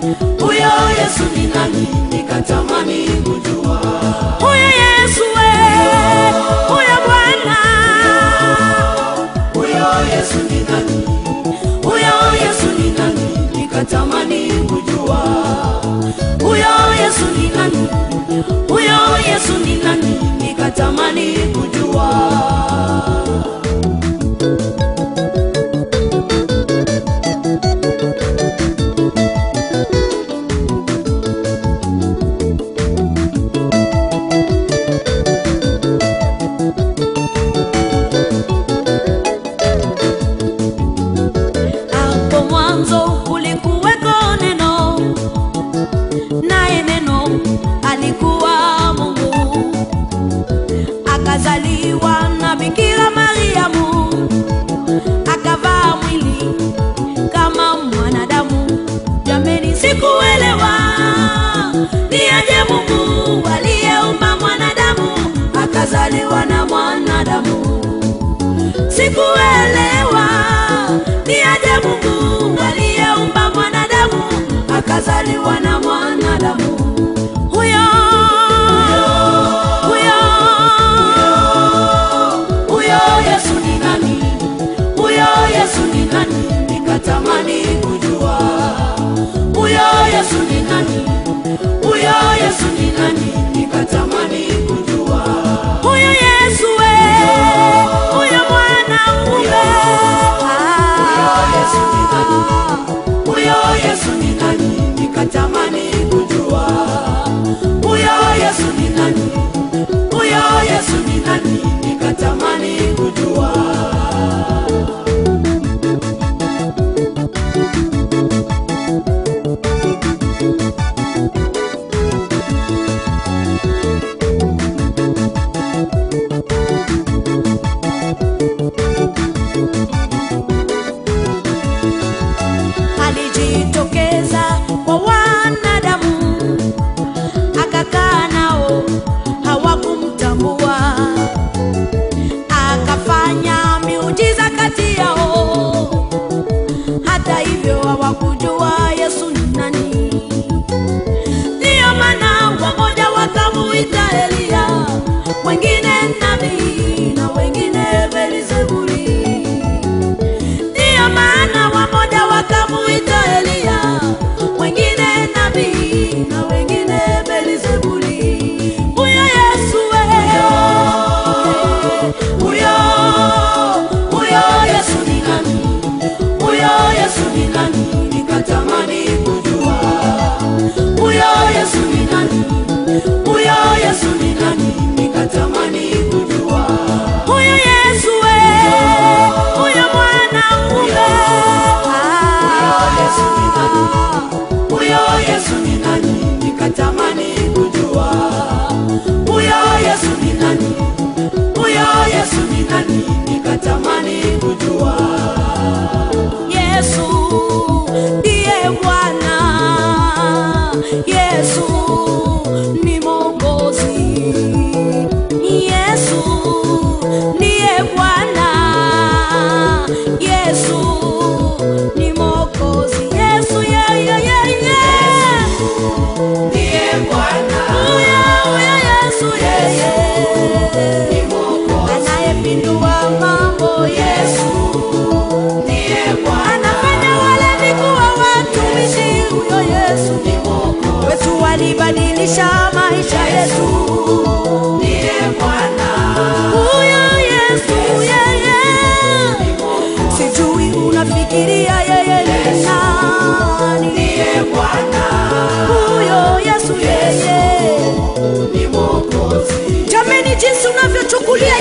Huyo Yesu ni nani? Nikatamani kujua. Huyo Yesu huyo Bwana. Huyo Yesu ni nani? Huyo Yesu ni nani? Nikatamani kujua. Huyo Yesu ni nani? Huyo Yesu ni nani? Nikatamani kujua. Hapo mwanzo kulikuweko neno, naye neno alikuwa Mungu. Akazaliwa na Bikira Mariamu, akavaa mwili kama mwanadamu. Jameni, sikuelewa ni aje Mungu aliyeumba mwanadamu akazaliwa na mwanadamu. Sikuelewa ni aje Mungu aliyeumba mwanadamu akazaliwa na mwanadamu. Huyo Yesu ni nani? Huyo Yesu ni nani? Nikatamani kujua. Huyo Yesu ni nani? Huyo Yesu ni nani? Nikatamani kujua. Huyo Yesu huyo mwanaume. Huyo Yesu ni nani? Huyo Yesu ni nani? Nikatamani kujua. Huyo Yesu ni nani? Huyo Yesu ni nani? Nikatamani kujua. Alijitokeza kwa wanadamu, akakaa nao, hawakumtambua. Akafanya miujiza kati yao, hata hivyo hawakujua Yesu ni nani. Ndiyo maana wamoja wakamuita Elia, wengine nabii na wengine Beelzebuli. Ndiyo maana wamoja wakamuita Elia, wengine nabii na wengine Beelzebuli. Huyo Yesu Huyo Yesu ni nani? Huyo Yesu ni nani? Nikatamani kujua. Huyo Yesu ni nani? Huyo Yesu ni nani? Nikatamani kujua. huyo Yesu huyo mwanaume. Huyo Yesu ni nani? Huyo Yesu ni nani? Nikatamani kujua. Huyo Yesu ni nani? Huyo Yesu ni nani? Nikatamani kujua. Yesu ndiye Bwana, Yesu ni Mwokozi. Yesu ndiye Bwana, Yesu ni Mwokozi. Yesu Ndiye Bwana. huyo Yesu Ni Mwokozi. anayepindua mambo. Yesu Ndiye Bwana. anafanya wale kuwa watumishi. Huyo Yesu Ni Mwokozi. wetu alibadilisha maisha yetu. Ndiye Bwana. Huyo Yesu sijui unafikiria yeye ni nani. Ndiye Bwana. Huyo Yesu Ni Mwokozi. jameni, jinsi unavyochukulia